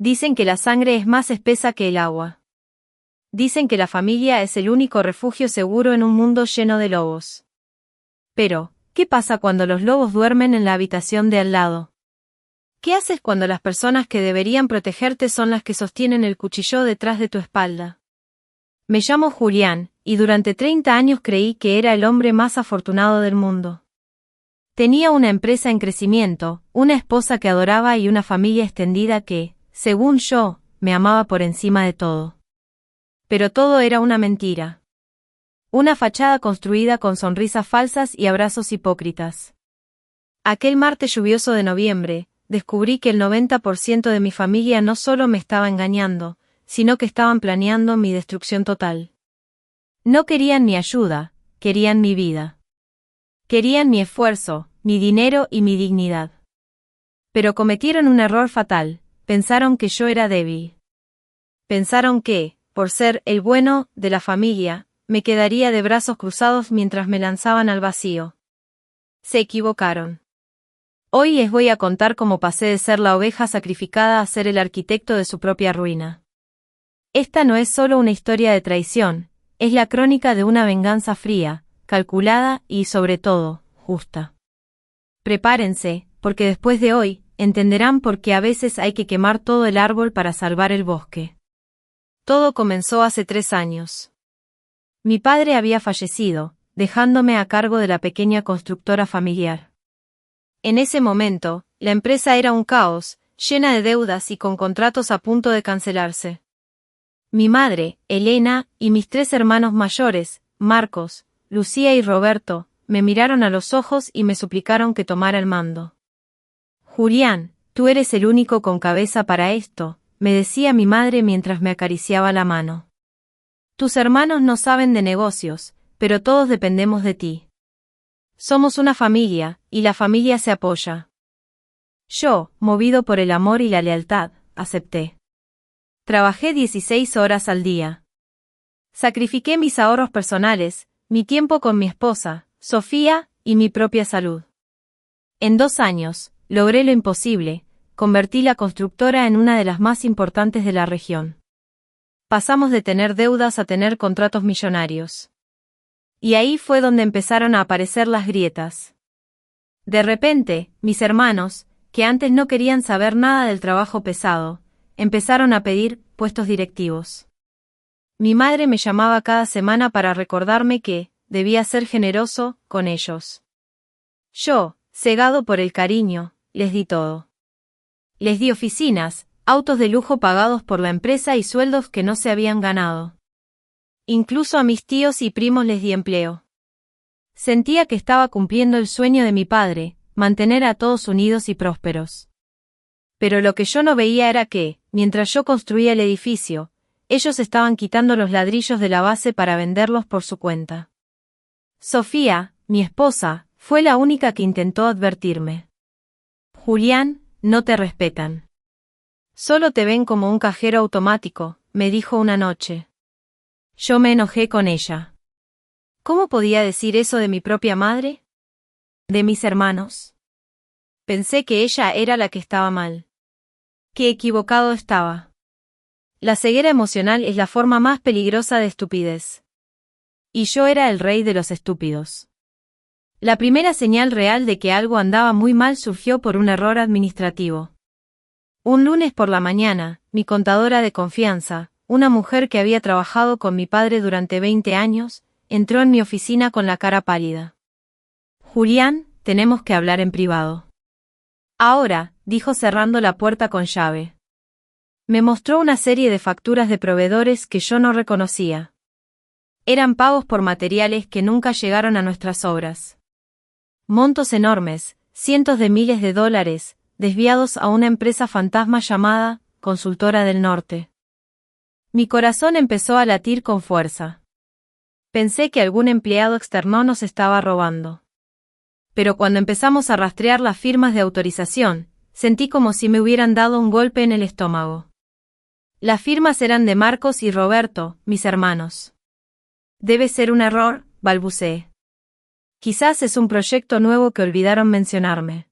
Dicen que la sangre es más espesa que el agua. Dicen que la familia es el único refugio seguro en un mundo lleno de lobos. Pero, ¿qué pasa cuando los lobos duermen en la habitación de al lado? ¿Qué haces cuando las personas que deberían protegerte son las que sostienen el cuchillo detrás de tu espalda? Me llamo Julián, y durante 30 años creí que era el hombre más afortunado del mundo. Tenía una empresa en crecimiento, una esposa que adoraba y una familia extendida que, según yo, me amaba por encima de todo. Pero todo era una mentira. Una fachada construida con sonrisas falsas y abrazos hipócritas. Aquel martes lluvioso de noviembre, descubrí que el 90% de mi familia no solo me estaba engañando, sino que estaban planeando mi destrucción total. No querían mi ayuda, querían mi vida. Querían mi esfuerzo, mi dinero y mi dignidad. Pero cometieron un error fatal, pensaron que yo era débil. Pensaron que, por ser el bueno de la familia, me quedaría de brazos cruzados mientras me lanzaban al vacío. Se equivocaron. Hoy les voy a contar cómo pasé de ser la oveja sacrificada a ser el arquitecto de su propia ruina. Esta no es solo una historia de traición, es la crónica de una venganza fría, calculada y, sobre todo, justa. Prepárense, porque después de hoy, entenderán por qué a veces hay que quemar todo el árbol para salvar el bosque. Todo comenzó hace 3 años. Mi padre había fallecido, dejándome a cargo de la pequeña constructora familiar. En ese momento, la empresa era un caos, llena de deudas y con contratos a punto de cancelarse. Mi madre, Elena, y mis 3 hermanos mayores, Marcos, Lucía y Roberto, me miraron a los ojos y me suplicaron que tomara el mando. Julián, tú eres el único con cabeza para esto, me decía mi madre mientras me acariciaba la mano. Tus hermanos no saben de negocios, pero todos dependemos de ti. Somos una familia, y la familia se apoya. Yo, movido por el amor y la lealtad, acepté. Trabajé 16 horas al día. Sacrifiqué mis ahorros personales, mi tiempo con mi esposa, Sofía, y mi propia salud. En 2 años, logré lo imposible, convertí la constructora en una de las más importantes de la región. Pasamos de tener deudas a tener contratos millonarios. Y ahí fue donde empezaron a aparecer las grietas. De repente, mis hermanos, que antes no querían saber nada del trabajo pesado, empezaron a pedir puestos directivos. Mi madre me llamaba cada semana para recordarme que debía ser generoso con ellos. Yo, cegado por el cariño, les di todo. Les di oficinas, autos de lujo pagados por la empresa y sueldos que no se habían ganado. Incluso a mis tíos y primos les di empleo. Sentía que estaba cumpliendo el sueño de mi padre, mantener a todos unidos y prósperos. Pero lo que yo no veía era que, mientras yo construía el edificio, ellos estaban quitando los ladrillos de la base para venderlos por su cuenta. Sofía, mi esposa, fue la única que intentó advertirme. Julián, no te respetan. Solo te ven como un cajero automático, me dijo una noche. Yo me enojé con ella. ¿Cómo podía decir eso de mi propia madre? ¿De mis hermanos? Pensé que ella era la que estaba mal. Qué equivocado estaba. La ceguera emocional es la forma más peligrosa de estupidez. Y yo era el rey de los estúpidos. La primera señal real de que algo andaba muy mal surgió por un error administrativo. Un lunes por la mañana, mi contadora de confianza, una mujer que había trabajado con mi padre durante 20 años, entró en mi oficina con la cara pálida. Julián, tenemos que hablar en privado. Ahora, dijo cerrando la puerta con llave. Me mostró una serie de facturas de proveedores que yo no reconocía. Eran pagos por materiales que nunca llegaron a nuestras obras. Montos enormes, cientos de miles de dólares, desviados a una empresa fantasma llamada Consultora del Norte. Mi corazón empezó a latir con fuerza. Pensé que algún empleado externo nos estaba robando. Pero cuando empezamos a rastrear las firmas de autorización, sentí como si me hubieran dado un golpe en el estómago. Las firmas eran de Marcos y Roberto, mis hermanos. Debe ser un error, balbuceé. Quizás es un proyecto nuevo que olvidaron mencionarme.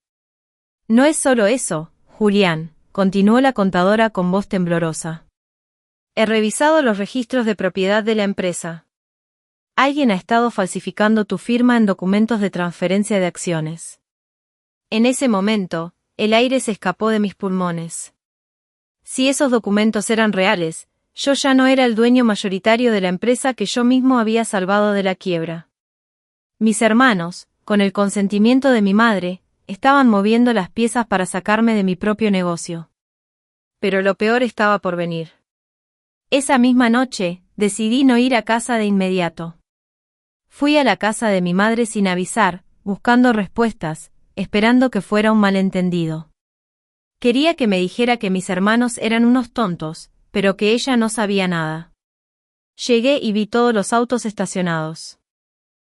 No es solo eso, Julián, continuó la contadora con voz temblorosa. He revisado los registros de propiedad de la empresa. Alguien ha estado falsificando tu firma en documentos de transferencia de acciones. En ese momento, el aire se escapó de mis pulmones. Si esos documentos eran reales, yo ya no era el dueño mayoritario de la empresa que yo mismo había salvado de la quiebra. Mis hermanos, con el consentimiento de mi madre, estaban moviendo las piezas para sacarme de mi propio negocio. Pero lo peor estaba por venir. Esa misma noche, decidí no ir a casa de inmediato. Fui a la casa de mi madre sin avisar, buscando respuestas, esperando que fuera un malentendido. Quería que me dijera que mis hermanos eran unos tontos, pero que ella no sabía nada. Llegué y vi todos los autos estacionados.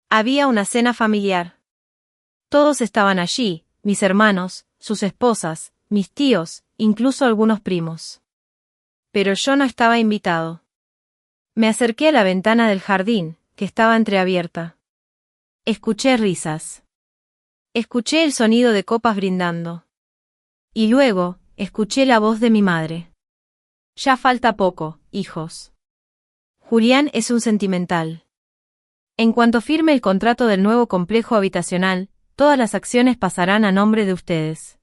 Había una cena familiar. Todos estaban allí, mis hermanos, sus esposas, mis tíos, incluso algunos primos. Pero yo no estaba invitado. Me acerqué a la ventana del jardín, que estaba entreabierta. Escuché risas. Escuché el sonido de copas brindando. Y luego, escuché la voz de mi madre. Ya falta poco, hijos. Julián es un sentimental. En cuanto firme el contrato del nuevo complejo habitacional, todas las acciones pasarán a nombre de ustedes.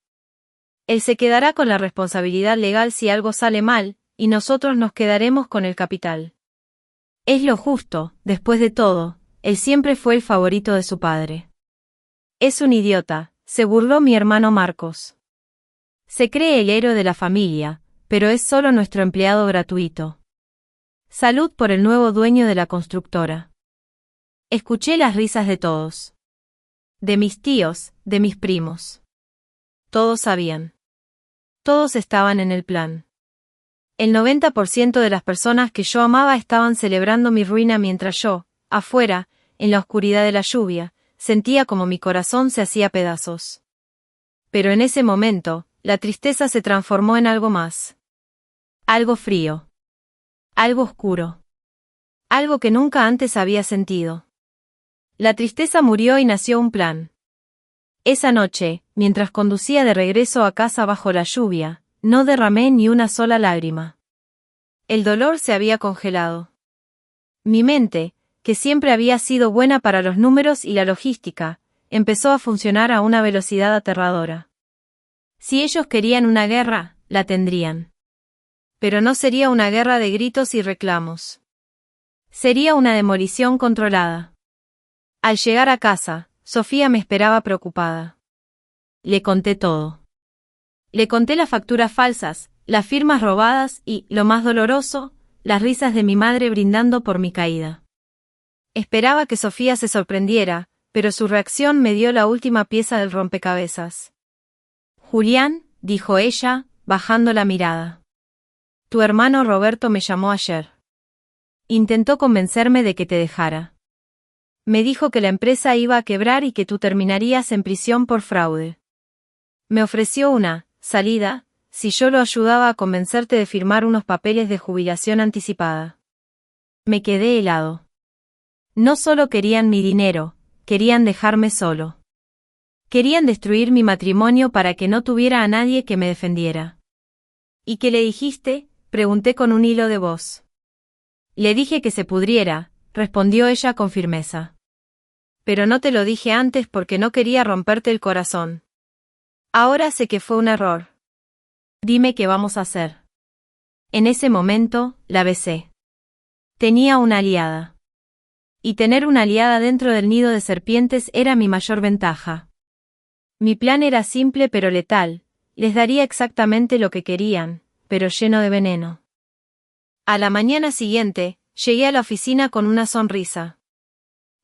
Él se quedará con la responsabilidad legal si algo sale mal, y nosotros nos quedaremos con el capital. Es lo justo, después de todo, él siempre fue el favorito de su padre. Es un idiota, se burló mi hermano Marcos. Se cree el héroe de la familia, pero es solo nuestro empleado gratuito. Salud por el nuevo dueño de la constructora. Escuché las risas de todos. De mis tíos, de mis primos. Todos sabían. Todos estaban en el plan. El 90% de las personas que yo amaba estaban celebrando mi ruina mientras yo, afuera, en la oscuridad de la lluvia, sentía como mi corazón se hacía pedazos. Pero en ese momento, la tristeza se transformó en algo más. Algo frío. Algo oscuro. Algo que nunca antes había sentido. La tristeza murió y nació un plan. Esa noche, mientras conducía de regreso a casa bajo la lluvia, no derramé ni una sola lágrima. El dolor se había congelado. Mi mente, que siempre había sido buena para los números y la logística, empezó a funcionar a una velocidad aterradora. Si ellos querían una guerra, la tendrían. Pero no sería una guerra de gritos y reclamos. Sería una demolición controlada. Al llegar a casa, Sofía me esperaba preocupada. Le conté todo. Le conté las facturas falsas, las firmas robadas y, lo más doloroso, las risas de mi madre brindando por mi caída. Esperaba que Sofía se sorprendiera, pero su reacción me dio la última pieza del rompecabezas. Julián, dijo ella, bajando la mirada. Tu hermano Roberto me llamó ayer. Intentó convencerme de que te dejara. Me dijo que la empresa iba a quebrar y que tú terminarías en prisión por fraude. Me ofreció una salida, si yo lo ayudaba a convencerte de firmar unos papeles de jubilación anticipada. Me quedé helado. No solo querían mi dinero, querían dejarme solo. Querían destruir mi matrimonio para que no tuviera a nadie que me defendiera. ¿Y qué le dijiste?, pregunté con un hilo de voz. Le dije que se pudriera, respondió ella con firmeza. Pero no te lo dije antes porque no quería romperte el corazón. Ahora sé que fue un error. Dime qué vamos a hacer. En ese momento, la besé. Tenía una aliada. Y tener una aliada dentro del nido de serpientes era mi mayor ventaja. Mi plan era simple pero letal, les daría exactamente lo que querían, pero lleno de veneno. A la mañana siguiente, llegué a la oficina con una sonrisa.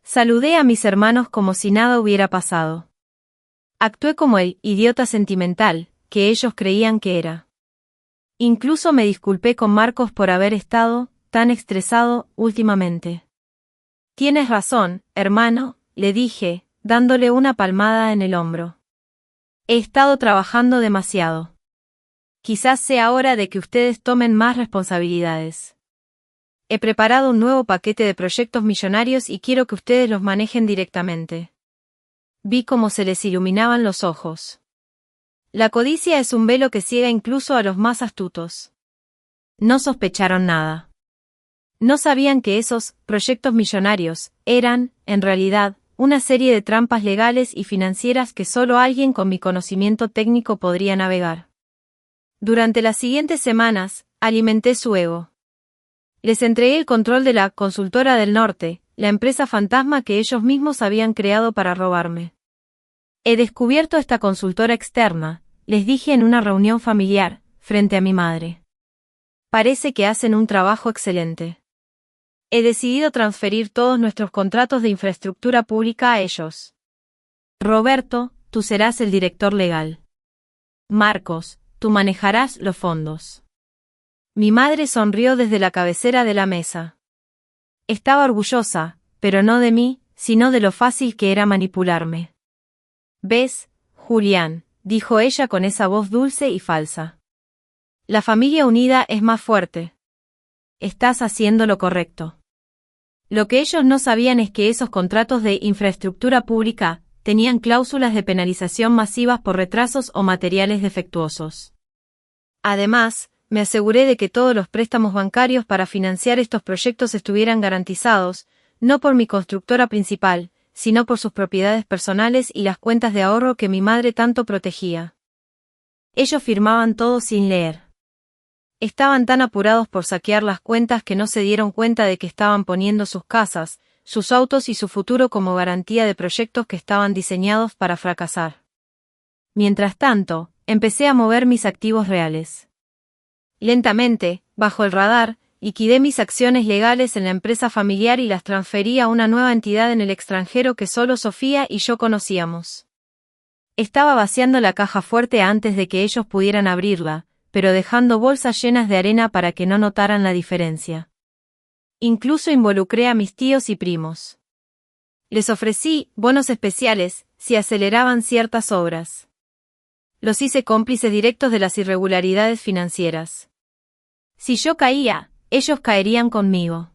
Saludé a mis hermanos como si nada hubiera pasado. Actué como el idiota sentimental que ellos creían que era. Incluso me disculpé con Marcos por haber estado tan estresado últimamente. Tienes razón, hermano, le dije, dándole una palmada en el hombro. He estado trabajando demasiado. Quizás sea hora de que ustedes tomen más responsabilidades. He preparado un nuevo paquete de proyectos millonarios y quiero que ustedes los manejen directamente. Vi cómo se les iluminaban los ojos. La codicia es un velo que ciega incluso a los más astutos. No sospecharon nada. No sabían que esos proyectos millonarios eran, en realidad, una serie de trampas legales y financieras que solo alguien con mi conocimiento técnico podría navegar. Durante las siguientes semanas, alimenté su ego. Les entregué el control de la Consultora del Norte, la empresa fantasma que ellos mismos habían creado para robarme. He descubierto esta consultora externa, les dije en una reunión familiar, frente a mi madre. Parece que hacen un trabajo excelente. He decidido transferir todos nuestros contratos de infraestructura pública a ellos. Roberto, tú serás el director legal. Marcos, tú manejarás los fondos. Mi madre sonrió desde la cabecera de la mesa. Estaba orgullosa, pero no de mí, sino de lo fácil que era manipularme. ¿Ves, Julián?, dijo ella con esa voz dulce y falsa. La familia unida es más fuerte. Estás haciendo lo correcto. Lo que ellos no sabían es que esos contratos de infraestructura pública tenían cláusulas de penalización masivas por retrasos o materiales defectuosos. Además, me aseguré de que todos los préstamos bancarios para financiar estos proyectos estuvieran garantizados, no por mi constructora principal, sino por sus propiedades personales y las cuentas de ahorro que mi madre tanto protegía. Ellos firmaban todo sin leer. Estaban tan apurados por saquear las cuentas que no se dieron cuenta de que estaban poniendo sus casas, sus autos y su futuro como garantía de proyectos que estaban diseñados para fracasar. Mientras tanto, empecé a mover mis activos reales. Lentamente, bajo el radar, liquidé mis acciones legales en la empresa familiar y las transferí a una nueva entidad en el extranjero que solo Sofía y yo conocíamos. Estaba vaciando la caja fuerte antes de que ellos pudieran abrirla, pero dejando bolsas llenas de arena para que no notaran la diferencia. Incluso involucré a mis tíos y primos. Les ofrecí bonos especiales si aceleraban ciertas obras. Los hice cómplices directos de las irregularidades financieras. Si yo caía, ellos caerían conmigo.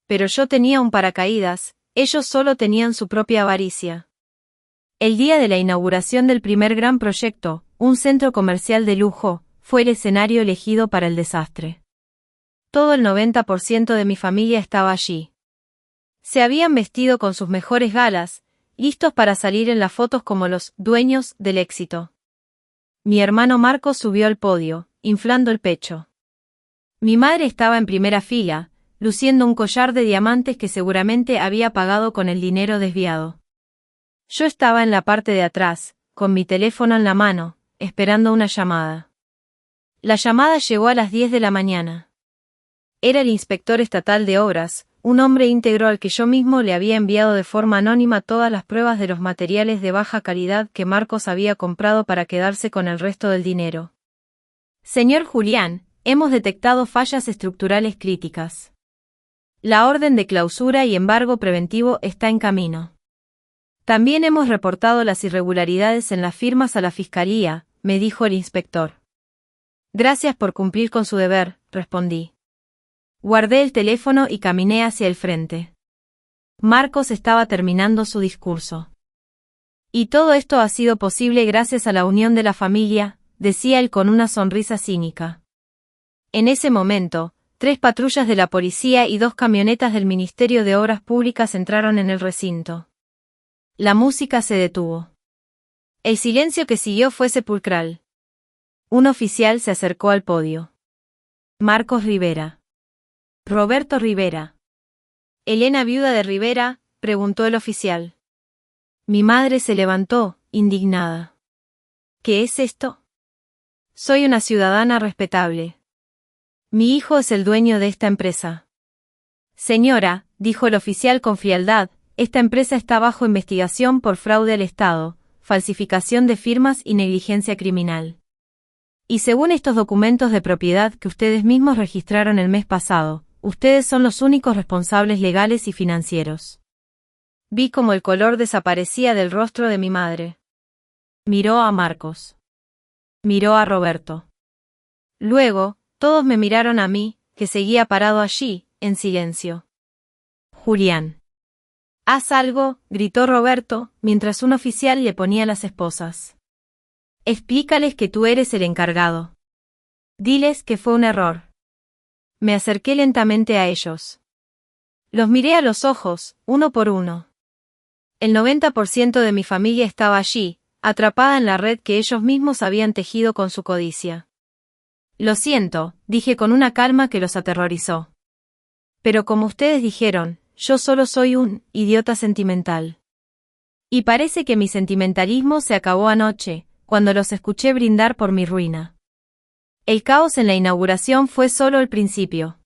Pero yo tenía un paracaídas, ellos solo tenían su propia avaricia. El día de la inauguración del primer gran proyecto, un centro comercial de lujo, fue el escenario elegido para el desastre. Todo el 90% de mi familia estaba allí. Se habían vestido con sus mejores galas, listos para salir en las fotos como los dueños del éxito. Mi hermano Marcos subió al podio, inflando el pecho. Mi madre estaba en primera fila, luciendo un collar de diamantes que seguramente había pagado con el dinero desviado. Yo estaba en la parte de atrás, con mi teléfono en la mano, esperando una llamada. La llamada llegó a las 10 de la mañana. Era el inspector estatal de obras, un hombre íntegro al que yo mismo le había enviado de forma anónima todas las pruebas de los materiales de baja calidad que Marcos había comprado para quedarse con el resto del dinero. Señor Julián, hemos detectado fallas estructurales críticas. La orden de clausura y embargo preventivo está en camino. También hemos reportado las irregularidades en las firmas a la fiscalía, me dijo el inspector. Gracias por cumplir con su deber, respondí. Guardé el teléfono y caminé hacia el frente. Marcos estaba terminando su discurso. Y todo esto ha sido posible gracias a la unión de la familia, decía él con una sonrisa cínica. En ese momento, 3 patrullas de la policía y 2 camionetas del Ministerio de Obras Públicas entraron en el recinto. La música se detuvo. El silencio que siguió fue sepulcral. Un oficial se acercó al podio. Marcos Rivera. Roberto Rivera. ¿Elena viuda de Rivera?, preguntó el oficial. Mi madre se levantó, indignada. ¿Qué es esto? Soy una ciudadana respetable. Mi hijo es el dueño de esta empresa. Señora, dijo el oficial con frialdad, esta empresa está bajo investigación por fraude al Estado, falsificación de firmas y negligencia criminal. Y según estos documentos de propiedad que ustedes mismos registraron el mes pasado, ustedes son los únicos responsables legales y financieros. Vi cómo el color desaparecía del rostro de mi madre. Miró a Marcos. Miró a Roberto. Luego, todos me miraron a mí, que seguía parado allí, en silencio. Julián. Haz algo, gritó Roberto, mientras un oficial le ponía las esposas. Explícales que tú eres el encargado. Diles que fue un error. Me acerqué lentamente a ellos. Los miré a los ojos, uno por uno. El 90% de mi familia estaba allí, atrapada en la red que ellos mismos habían tejido con su codicia. Lo siento, dije con una calma que los aterrorizó. Pero como ustedes dijeron, yo solo soy un idiota sentimental. Y parece que mi sentimentalismo se acabó anoche, cuando los escuché brindar por mi ruina. El caos en la inauguración fue solo el principio.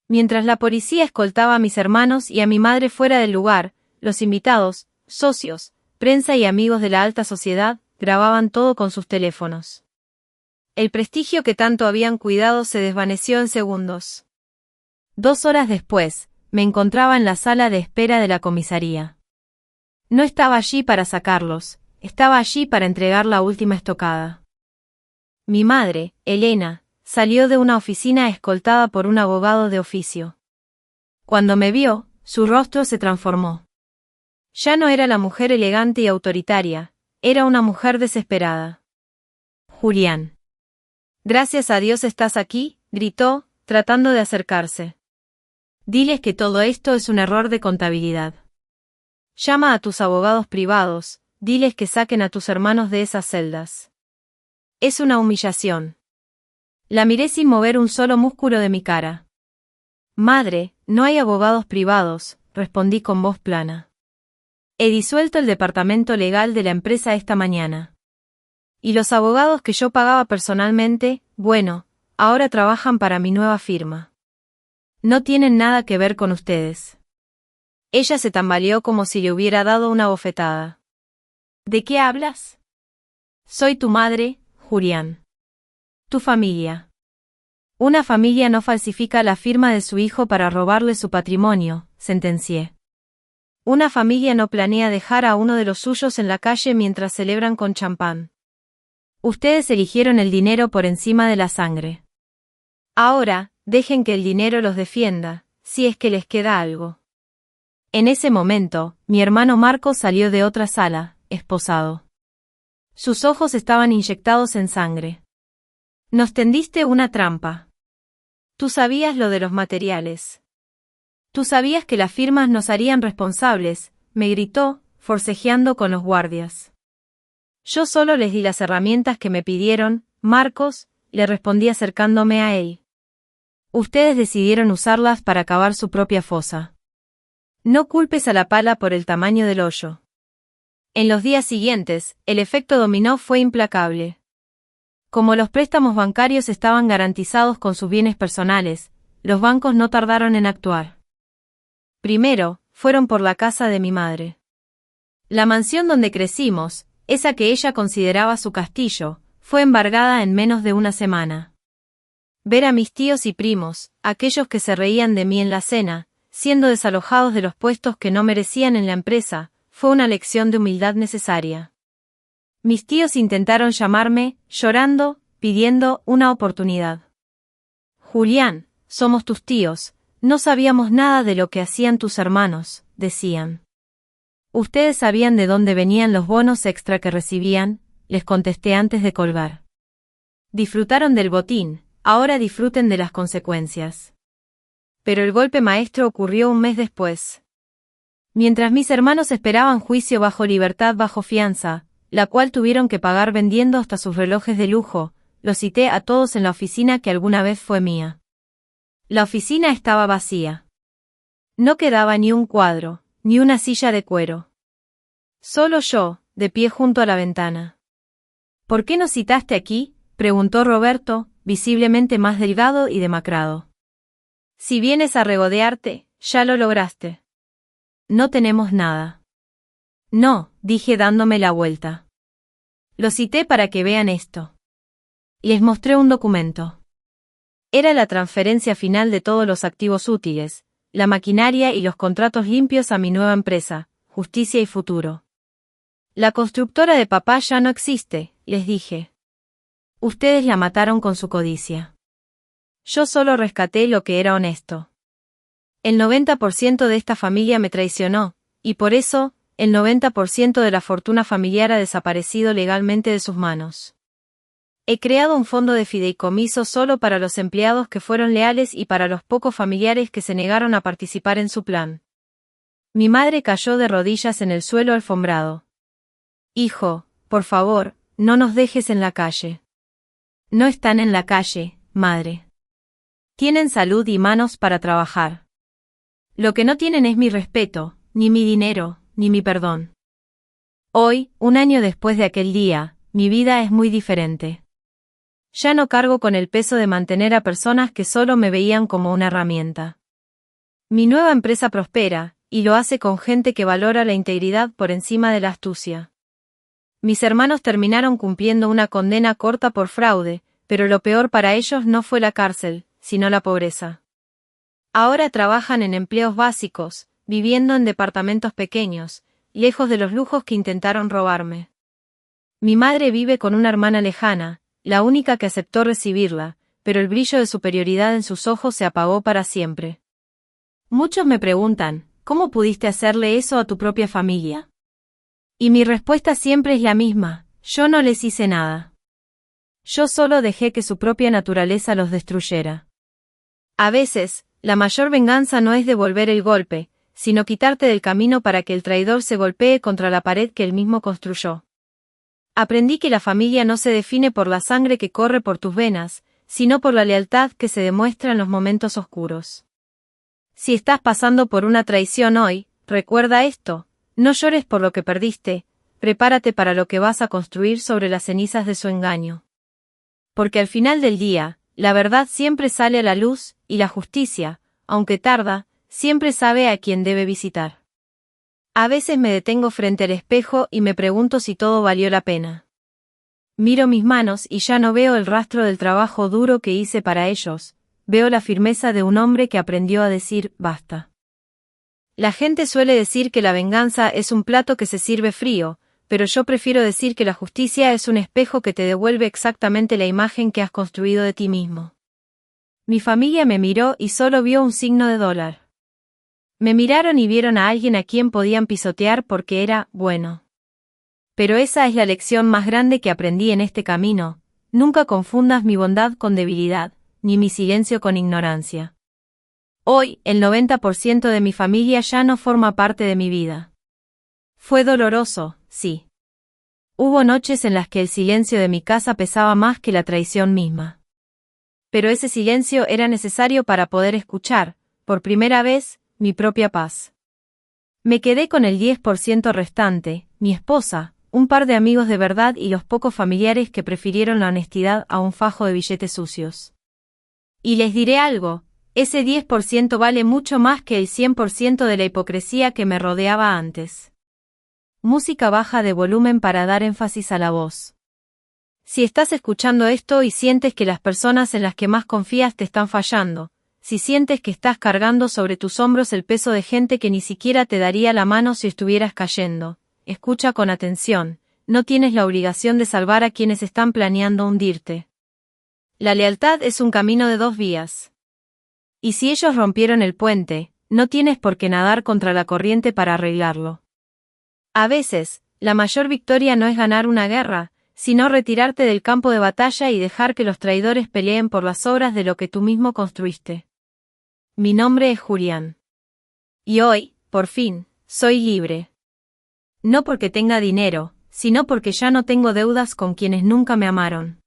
Mientras la policía escoltaba a mis hermanos y a mi madre fuera del lugar, los invitados, socios, prensa y amigos de la alta sociedad, grababan todo con sus teléfonos. El prestigio que tanto habían cuidado se desvaneció en segundos. 2 horas después, me encontraba en la sala de espera de la comisaría. No estaba allí para sacarlos, estaba allí para entregar la última estocada. Mi madre, Elena, salió de una oficina escoltada por un abogado de oficio. Cuando me vio, su rostro se transformó. Ya no era la mujer elegante y autoritaria, era una mujer desesperada. Julián. Gracias a Dios estás aquí, gritó, tratando de acercarse. Diles que todo esto es un error de contabilidad. Llama a tus abogados privados, diles que saquen a tus hermanos de esas celdas. Es una humillación. La miré sin mover un solo músculo de mi cara. Madre, no hay abogados privados, respondí con voz plana. He disuelto el departamento legal de la empresa esta mañana. Y los abogados que yo pagaba personalmente, bueno, ahora trabajan para mi nueva firma. No tienen nada que ver con ustedes. Ella se tambaleó como si le hubiera dado una bofetada. ¿De qué hablas? Soy tu madre, Julián. Tu familia. Una familia no falsifica la firma de su hijo para robarle su patrimonio, sentencié. Una familia no planea dejar a uno de los suyos en la calle mientras celebran con champán. Ustedes eligieron el dinero por encima de la sangre. Ahora, dejen que el dinero los defienda, si es que les queda algo. En ese momento, mi hermano Marcos salió de otra sala, esposado. Sus ojos estaban inyectados en sangre. Nos tendiste una trampa. Tú sabías lo de los materiales. Tú sabías que las firmas nos harían responsables, me gritó, forcejeando con los guardias. Yo solo les di las herramientas que me pidieron, Marcos, le respondí acercándome a él. Ustedes decidieron usarlas para cavar su propia fosa. No culpes a la pala por el tamaño del hoyo. En los días siguientes, el efecto dominó fue implacable. Como los préstamos bancarios estaban garantizados con sus bienes personales, los bancos no tardaron en actuar. Primero, fueron por la casa de mi madre. La mansión donde crecimos, esa que ella consideraba su castillo, fue embargada en menos de una semana. Ver a mis tíos y primos, aquellos que se reían de mí en la cena, siendo desalojados de los puestos que no merecían en la empresa, fue una lección de humildad necesaria. Mis tíos intentaron llamarme, llorando, pidiendo una oportunidad. Julián, somos tus tíos, no sabíamos nada de lo que hacían tus hermanos, decían. Ustedes sabían de dónde venían los bonos extra que recibían, les contesté antes de colgar. Disfrutaron del botín, ahora disfruten de las consecuencias. Pero el golpe maestro ocurrió un mes después. Mientras mis hermanos esperaban juicio bajo libertad bajo fianza, la cual tuvieron que pagar vendiendo hasta sus relojes de lujo, los cité a todos en la oficina que alguna vez fue mía. La oficina estaba vacía. No quedaba ni un cuadro, ni una silla de cuero. Solo yo, de pie junto a la ventana. ¿Por qué nos citaste aquí?, preguntó Roberto, visiblemente más delgado y demacrado. Si vienes a regodearte, ya lo lograste. No tenemos nada. No, dije dándome la vuelta. Lo cité para que vean esto. Les mostré un documento. Era la transferencia final de todos los activos útiles, la maquinaria y los contratos limpios a mi nueva empresa, Justicia y Futuro. La constructora de papá ya no existe, les dije. Ustedes la mataron con su codicia. Yo solo rescaté lo que era honesto. El 90% de esta familia me traicionó, y por eso, el 90% de la fortuna familiar ha desaparecido legalmente de sus manos. He creado un fondo de fideicomiso solo para los empleados que fueron leales y para los pocos familiares que se negaron a participar en su plan. Mi madre cayó de rodillas en el suelo alfombrado. Hijo, por favor, no nos dejes en la calle. No están en la calle, madre. Tienen salud y manos para trabajar. Lo que no tienen es mi respeto, ni mi dinero, ni mi perdón. Hoy, un año después de aquel día, mi vida es muy diferente. Ya no cargo con el peso de mantener a personas que solo me veían como una herramienta. Mi nueva empresa prospera, y lo hace con gente que valora la integridad por encima de la astucia. Mis hermanos terminaron cumpliendo una condena corta por fraude, pero lo peor para ellos no fue la cárcel, sino la pobreza. Ahora trabajan en empleos básicos, viviendo en departamentos pequeños, lejos de los lujos que intentaron robarme. Mi madre vive con una hermana lejana, la única que aceptó recibirla, pero el brillo de superioridad en sus ojos se apagó para siempre. Muchos me preguntan, ¿cómo pudiste hacerle eso a tu propia familia? Y mi respuesta siempre es la misma, yo no les hice nada. Yo solo dejé que su propia naturaleza los destruyera. A veces, la mayor venganza no es devolver el golpe, sino quitarte del camino para que el traidor se golpee contra la pared que él mismo construyó. Aprendí que la familia no se define por la sangre que corre por tus venas, sino por la lealtad que se demuestra en los momentos oscuros. Si estás pasando por una traición hoy, recuerda esto, no llores por lo que perdiste, prepárate para lo que vas a construir sobre las cenizas de su engaño. Porque al final del día, la verdad siempre sale a la luz, y la justicia, aunque tarda, siempre sabe a quién debe visitar. A veces me detengo frente al espejo y me pregunto si todo valió la pena. Miro mis manos y ya no veo el rastro del trabajo duro que hice para ellos, veo la firmeza de un hombre que aprendió a decir basta. La gente suele decir que la venganza es un plato que se sirve frío, pero yo prefiero decir que la justicia es un espejo que te devuelve exactamente la imagen que has construido de ti mismo. Mi familia me miró y solo vio un signo de dólar. Me miraron y vieron a alguien a quien podían pisotear porque era bueno. Pero esa es la lección más grande que aprendí en este camino, nunca confundas mi bondad con debilidad, ni mi silencio con ignorancia. Hoy, el 90% de mi familia ya no forma parte de mi vida. Fue doloroso, sí. Hubo noches en las que el silencio de mi casa pesaba más que la traición misma. Pero ese silencio era necesario para poder escuchar, por primera vez, mi propia paz. Me quedé con el 10% restante, mi esposa, un par de amigos de verdad y los pocos familiares que prefirieron la honestidad a un fajo de billetes sucios. Y les diré algo, ese 10% vale mucho más que el 100% de la hipocresía que me rodeaba antes. Música baja de volumen para dar énfasis a la voz. Si estás escuchando esto y sientes que las personas en las que más confías te están fallando, si sientes que estás cargando sobre tus hombros el peso de gente que ni siquiera te daría la mano si estuvieras cayendo, escucha con atención, no tienes la obligación de salvar a quienes están planeando hundirte. La lealtad es un camino de dos vías. Y si ellos rompieron el puente, no tienes por qué nadar contra la corriente para arreglarlo. A veces, la mayor victoria no es ganar una guerra, sino retirarte del campo de batalla y dejar que los traidores peleen por las obras de lo que tú mismo construiste. Mi nombre es Julián. Y hoy, por fin, soy libre. No porque tenga dinero, sino porque ya no tengo deudas con quienes nunca me amaron.